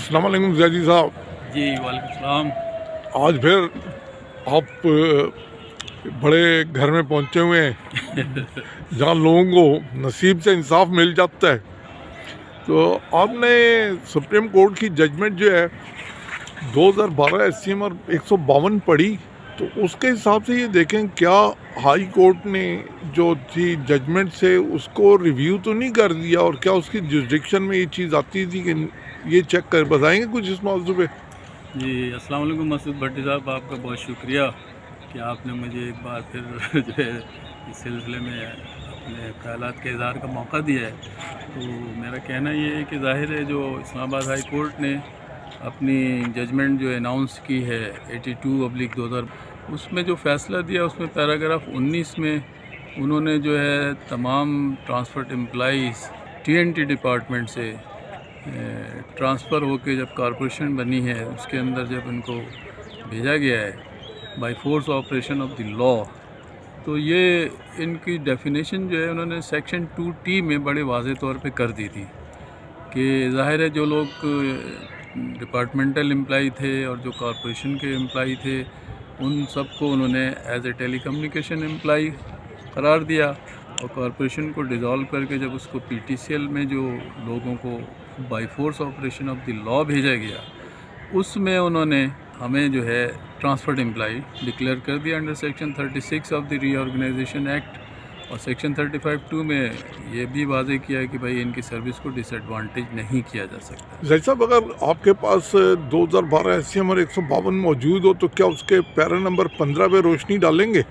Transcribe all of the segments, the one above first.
अस्सलाम वालेकुम ज़ैदी साहब। जी वालेकुम सलाम। आज फिर आप बड़े घर में पहुंचे हुए हैं जहां लोगों को नसीब से इंसाफ मिल जाता है। तो आपने सुप्रीम कोर्ट की जजमेंट जो है 2012 SCM और 152 पढ़ी, तो उसके हिसाब से ये देखें क्या हाई कोर्ट ने जो थी जजमेंट से उसको रिव्यू तो नहीं कर दिया, और क्या उसकी जुरिडिक्शन में ये चीज़ आती थी कि ये चेक कर बताएंगे कुछ इस मौजू पे? जी अस्सलाम वालेकुम मसूद भट्टी साहब, आपका बहुत शुक्रिया कि आपने मुझे एक बार फिर जो है इस सिलसिले में अपने ख्यालात के इज़हार का मौका दिया है। तो मेरा कहना ये है कि ज़ाहिर है जो इस्लामाबाद हाई कोर्ट ने अपनी जजमेंट जो अनाउंस की है 82/2000, उसमें जो फ़ैसला दिया उसमें पैराग्राफ 19 में उन्होंने जो है तमाम ट्रांसपोर्ट एम्प्लॉइज़ TNT डिपार्टमेंट से ट्रांसफ़र होकर जब कॉरपोरेशन बनी है उसके अंदर जब इनको भेजा गया है by force operation of the law, तो ये इनकी डेफिनेशन जो है उन्होंने सेक्शन 2T में बड़े वाज़ेह तौर पे कर दी थी कि ज़ाहिर है जो लोग डिपार्टमेंटल एम्प्लॉई थे और जो कॉरपोरेशन के एम्प्लॉई थे उन सबको उन्होंने एज ए टेलीकम्युनिकेशन एम्प्लॉई करार दिया, और कॉरपोरेशन को डिज़ोल्व करके जब उसको PTCL में जो लोगों को by force operation of the law भेजा गया उसमें उन्होंने हमें जो है ट्रांसफर्ड एम्प्लॉई डिक्लेयर कर दिया under section 36 of the reorganisation act, और सेक्शन 35(2) में ये भी वाज़ेह किया है कि भाई इनकी सर्विस को डिसएडवांटेज नहीं किया जा सकता। जैसा अगर आपके पास 2012 SCM और 152 मौजूद हो तो क्या उसके पैरा नंबर 15 पे रोशनी डालेंगे?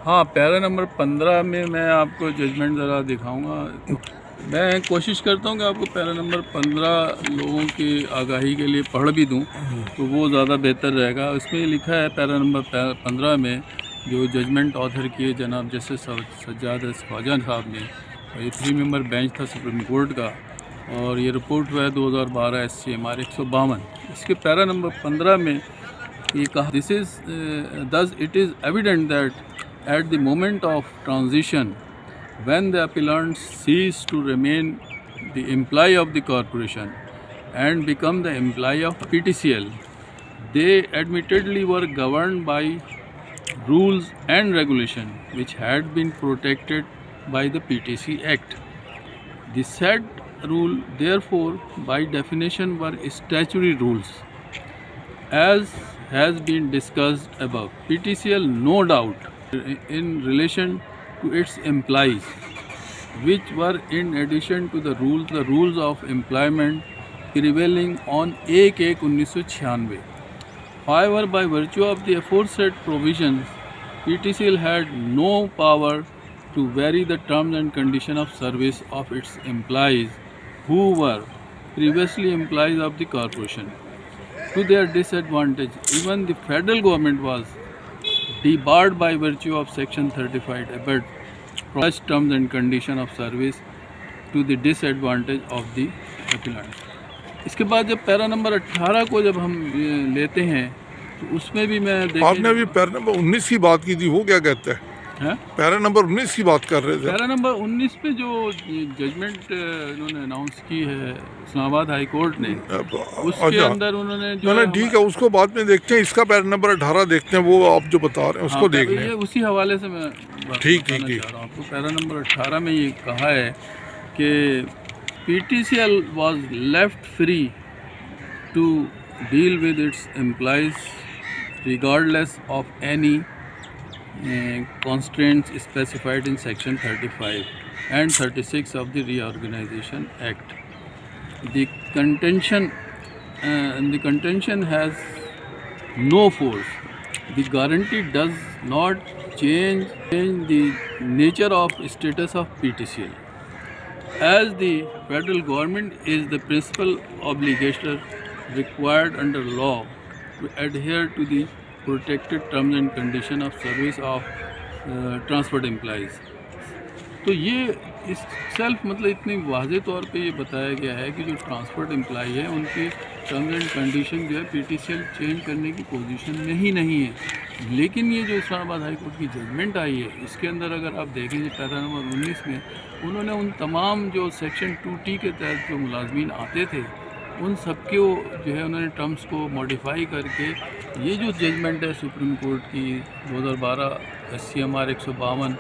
हाँ, पैरा नंबर 15 में मैं आपको जजमेंट ज़रा दिखाऊंगा। तो मैं कोशिश करता हूँ कि आपको पैरा नंबर 15 लोगों की आगाही के लिए पढ़ भी दूँ तो वो ज़्यादा बेहतर रहेगा। इसमें लिखा है पैरा नंबर 15 में जो जजमेंट ऑथर किए जनाब जस्टिस सज्जाद ख्वाजा साहब ने, और ये 3 मेंबर बेंच था सुप्रीम कोर्ट का, और ये रिपोर्ट हुआ है 2012 SCMR 152। इसके पैरा नंबर 15 में ये कहा, this is thus it is evident that at the moment of transition, when the appellant cease to remain the employee of the corporation and become the employee of PTCL, they admittedly were governed by rules and regulation which had been protected by the PTC Act. The said rule therefore by definition were statutory rules. As has been discussed above, PTCL no doubt in relation to its employees, which were in addition to the rules of employment prevailing on 1/1/1996. However, by virtue of the aforesaid provisions, PTCL had no power to vary the terms and conditions of service of its employees who were previously employees of the corporation to their disadvantage. Even the federal government was debarred by virtue of section 35 about such terms and condition of service to the disadvantage of the appellant. इसके बाद जब para number 18 को जब हम लेते हैं तो उसमें भी मैं आपने अभी पैरा नंबर 19 की बात की थी, वो क्या कहता है? पैरा नंबर 19 की बात कर रहे थे। पैरा नंबर 19 पे जो जजमेंट इन्होंने अनाउंस की है इस्लामाबाद हाई कोर्ट ने, उसके अंदर उन्होंने जो ठीक है उसको बाद में देखते हैं, इसका पैरा नंबर 18 देखते हैं, वो आप जो बता रहे हैं उसको देख लें। उसी हवाले से मैं ठीक चाह रहा हूँ आपको। पैरा नंबर 18 में ये कहा है कि PTCL was left free to deal with its employees regardless of any constraints specified in section 35 and 36 of the Reorganization Act. The contention has no force. The guarantee does not change the nature of status of PTCL. As the federal government is the principal obligator required under law to adhere to the protected terms and condition of service of transport employees. तो ये इस self मतलब इतनी वाज़े तौर पे ये बताया गया है कि जो ट्रांसपोर्ट एम्प्लॉई है उनकी टर्म्स एंड कंडीशन जो है PTCL चेंज करने की पोजीशन में ही नहीं है। लेकिन ये जो इस्लामाबाद हाई कोर्ट की जजमेंट आई है इसके अंदर अगर आप देखेंगे पैरा नंबर 19 में उन्होंने उन तमाम जो सेक्शन 2T के तहत जो मुलाजमीन आते थे उन सबके जो है उन्होंने टर्म्स को मॉडिफाई करके ये जो जजमेंट है सुप्रीम कोर्ट की 2012 SCMR 152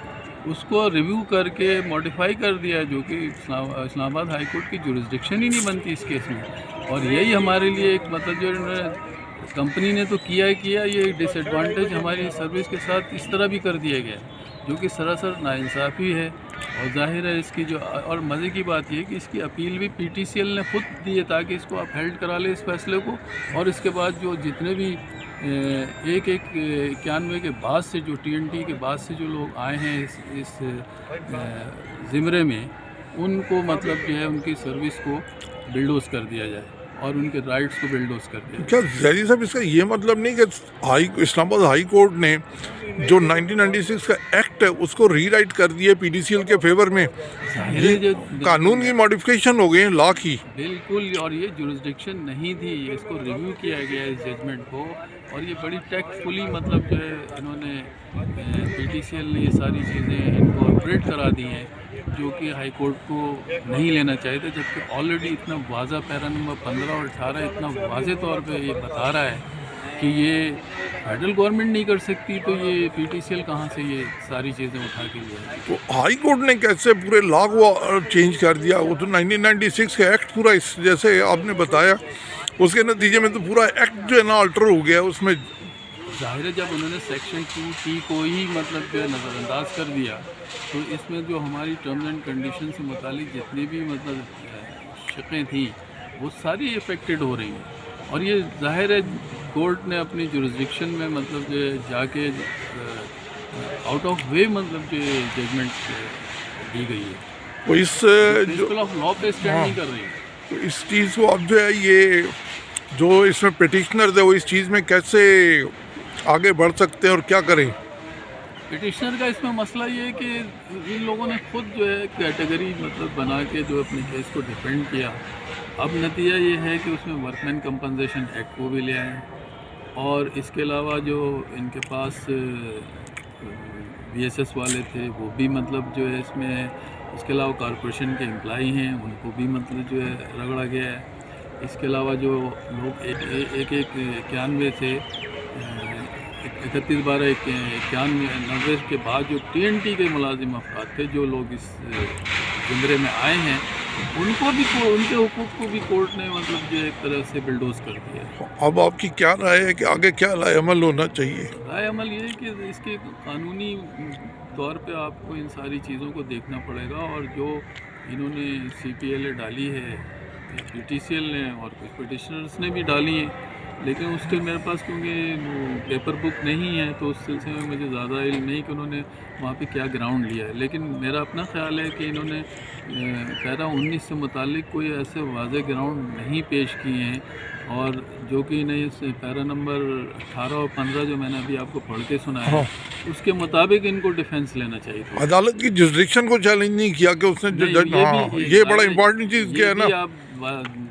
उसको रिव्यू करके मॉडिफाई कर दिया, जो कि इस्लामाबाद हाई कोर्ट की जुरिस्डिक्शन ही नहीं बनती इस केस में। और यही हमारे लिए एक मतलब जो इन्होंने कंपनी ने तो किया ही किया, ये डिसएडवांटेज हमारी सर्विस के साथ इस तरह भी कर दिया गया, जो कि सरासर नाइंसाफ़ी है। और जाहिर है इसकी जो, और मज़े की बात यह कि इसकी अपील भी PTCL ने खुद दी है ताकि इसको अपहेल्ड करा ले इस फैसले को। और इसके बाद जो जितने भी 91 के बाद से जो TNT के बाद से जो लोग आए हैं इस ज़िमरे में, उनको मतलब जो है उनकी सर्विस को बिल्डोज कर दिया जाए और उनके राइट्स को बिल्डोज कर दिया। क्या जैदी साहब इसका ये मतलब नहीं कि इस्लामाबाद हाई कोर्ट ने जो 1996 का एक्ट है उसको रीराइट कर दिया PTCL के फेवर में? ये कानून की मॉडिफिकेशन हो गई है, लॉ की। बिल्कुल, और ये जुरिस्डिक्शन नहीं थी, इसको रिव्यू किया गया इस जजमेंट को, और ये बड़ी टैक्टफुली मतलब जो है इन्होंने PTCL ने ये सारी चीज़ें इनकॉर्पोरेट करा दी हैं, जो कि हाई कोर्ट को नहीं लेना चाहिए था। जबकि ऑलरेडी इतना वाज़ा पैरा नंबर 15 और 18 इतना वाज़े तौर पे ये बता रहा है कि ये फेडरल गवर्नमेंट नहीं कर सकती, तो ये PTCL कहाँ से ये सारी चीज़ें उठा के लिए। तो हाई कोर्ट ने कैसे पूरे लॉ को चेंज कर दिया? वो तो 1996 का एक्ट पूरा इस जैसे आपने बताया, उसके नतीजे में तो पूरा एक्ट जो है ना अल्टर हो गया। उसमें ज़ाहिर है जब उन्होंने सेक्शन 2T को ही मतलब जो है नज़रअंदाज कर दिया, तो इसमें जो हमारी टर्म्स एंड कंडीशन से मुतालिक जितनी भी मतलब शक़ें थी वो सारी इफ़ेक्टेड हो रही हैं। और ये ज़ाहिर है कोर्ट ने अपनी जुरिस्डिक्शन में मतलब जो जाके आउट ऑफ वे मतलब जो जजमेंट दी गई है, वो इस प्रिंसिपल ऑफ लॉ पे स्टैंड नहीं कर रही है। तो इस चीज़ को अब जो है ये जो इसमें पिटिशनर है वो इस चीज़ में कैसे आगे बढ़ सकते हैं और क्या करें? पिटिशनर का इसमें मसला ये है कि इन लोगों ने खुद जो है कैटेगरी मतलब बना के जो अपने केस को डिफेंड किया। अब नतीजा ये है कि उसमें वर्कमैन कंपनसेशन एक्ट को भी ले आए, और इसके अलावा जो इनके पास VSS वाले थे वो भी मतलब जो है इसमें, इसके अलावा कॉरपोरेशन के एम्प्लाई हैं उनको भी मतलब जो है रगड़ा गया है। इसके अलावा जो लोग 91 से 31/12/91 के बाद जो TNT के मुलाजिम अफराद थे जो लोग इस ज़िमरे में आए हैं, उनको भी उनके हुकूक को भी कोर्ट ने मतलब जो एक तरह से बिल्डोज कर दिया है। अब आपकी क्या राय है कि आगे क्या राय अमल होना चाहिए? राय अमल ये है कि इसके कानूनी तौर पे आपको इन सारी चीज़ों को देखना पड़ेगा, और जो इन्होंने CPLA डाली है PTCL ने और कुछ पिटिशनर्स ने भी डाली है, लेकिन उसके मेरे पास क्योंकि पेपर बुक नहीं है तो उस सिलसिले में मुझे ज़्यादा इल्म नहीं कि उन्होंने वहाँ पे क्या ग्राउंड लिया है। लेकिन मेरा अपना ख्याल है कि इन्होंने पैरा 19 से मुतालिक कोई ऐसे वाज़े ग्राउंड नहीं पेश किए हैं, और जो कि नहीं पैरा नंबर 18 और 15 जो मैंने अभी आपको पढ़ के सुनाया है, उसके मुताबिक इनको डिफेंस लेना चाहिए था। अदालत की जुरिस्डिक्शन को चैलेंज नहीं किया कि उसने जो जज, ये बड़ा इंपॉर्टेंट चीज़ क्या है ना, आप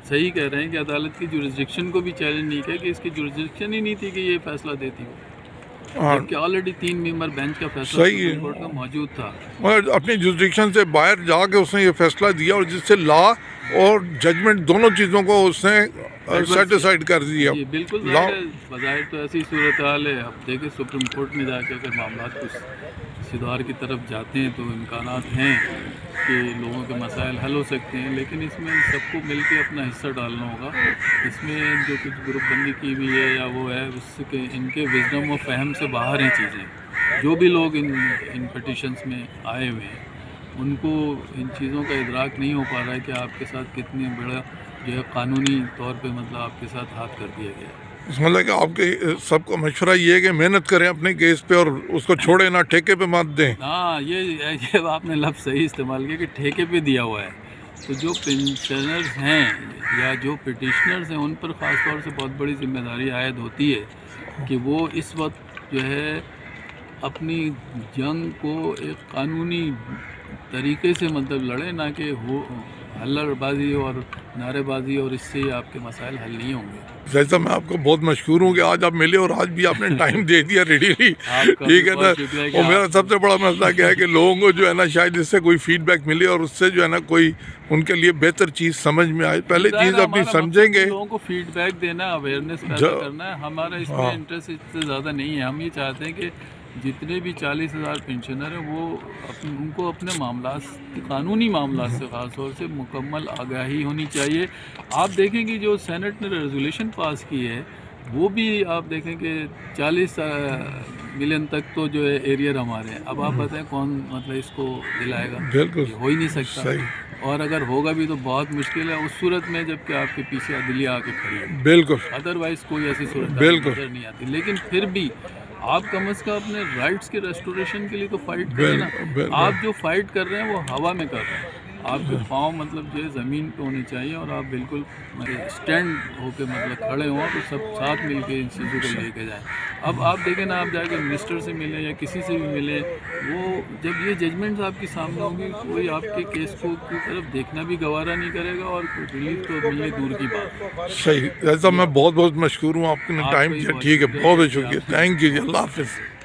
सही कह रहे हैं कि अदालत की जुरिस्डिक्शन को भी चैलेंज नहीं किया कि इसकी जुरिस्डिक्शन ही नहीं थी कि ये फैसला देती हो, जबकि ऑलरेडी 3 मेंबर बेंच का फैसला सुप्रीम कोर्ट का मौजूद था। और अपनी जुरिस्डिक्शन से बाहर जाके उसने ये फैसला दिया, और जिससे लॉ और जजमेंट दोनों चीज़ों को उसने सेटिस्फाइड कर दिया। बिल्कुल बज़ाहिर तो ऐसी सूरत हाल है। अब देखिए सुप्रीम कोर्ट में जाके अगर मामला कुछ सुधार की तरफ जाते हैं तो इम्कानात हैं कि लोगों के मसाइल हल हो सकते हैं, लेकिन इसमें सबको मिलकर अपना हिस्सा डालना होगा। इसमें जो कुछ ग्रुपबंदी की हुई है या वो है, उसके इनके विजडम और फहम से बाहर हैं चीज़ें। जो भी लोग इन पिटिशन्स में आए हुए हैं उनको इन चीज़ों का इदराक नहीं हो पा रहा है कि आपके साथ कितनी बड़ा जो है कानूनी तौर पे मतलब आपके साथ हाथ कर दिया गया है। मतलब कि आपके सबको मशवरा ये है कि मेहनत करें अपने केस पे और उसको छोड़े ना, ठेके पे मत दें। हाँ, ये आपने लफ्ज़ सही इस्तेमाल किया कि ठेके पे दिया हुआ है। तो जो पेंशनर्स हैं या जो पिटिशनर्स हैं उन पर ख़ास तौर से बहुत बड़ी जिम्मेदारी आयद होती है कि वो इस वक्त जो है अपनी जंग को एक कानूनी तरीके से मतलब लड़े, ना कि हो हल्लाबाजी और नारेबाजी और इससे ही आपके मसाइल हल नहीं होंगे। जैसा मैं आपको बहुत मशहूर हूँ कि आज आप मिले और आज भी आपने टाइम दे दिया रेडीली, आपका ठीक है ना। बहुत शुक्रिया कि और मेरा आप- सबसे बड़ा मसला क्या है कि लोगों को जो है ना शायद इससे कोई फीडबैक मिले और उससे जो है ना कोई उनके लिए बेहतर चीज़ समझ में आए। पहले चीज़ हमारा अपनी मकसद समझेंगे। लोगों को फीडबैक देना, अवेयरनेस पैदा जो- करना है। हमारा इसमें हाँ। इंटरेस्ट इससे ज़्यादा नहीं है। हम ये चाहते हैं कि जितने भी 40,000 पेंशनर हैं वो उनको अपने मामला, कानूनी मामला से ख़ास तौर से मुकम्मल आगाही होनी चाहिए। आप देखें कि जो सेनेट ने रेजोल्यूशन पास की है वो भी आप देखें कि 40 मिलियन तक तो जो है एरियर हमारे हैं। अब आप बताएं कौन मतलब इसको दिलाएगा? बिल्कुल ये हो ही नहीं सकता। सही, और अगर होगा भी तो बहुत मुश्किल है उस सूरत में जबकि आपके पीछे अदलिया आके खड़ी है। बिल्कुल अदरवाइज कोई ऐसी सूरत बिल्कुल। नजर नहीं आती। लेकिन फिर भी आप कम से कम अपने राइट्स के रेस्टोरेशन के लिए तो फाइट करें ना। बिल्कुल। आप जो फाइट कर रहे हैं वो हवा में कर रहे हैं। आपके पाँव मतलब जो है ज़मीन पे होने चाहिए और आप बिल्कुल स्टैंड होके मतलब खड़े हों तो सब साथ मिल के इन चीज़ों को लेके जाएं। अब आप देखें ना, आप जाके मिनिस्टर से मिले या किसी से भी मिले, वो जब ये जजमेंट्स आपके सामने होंगी कोई आपके केस को की तरफ देखना भी गवारा नहीं करेगा और रिलीफ तो मिलने दूर की बात है। सही। ऐसा मैं बहुत बहुत मशहूर हूँ, आपने आपका टाइम भी दिया, बहुत ठीक है, शुक्रिया बहुत बहुत कि शुक्रिया। आपने- थैंक यू जी, अल्लाह हाफिज़।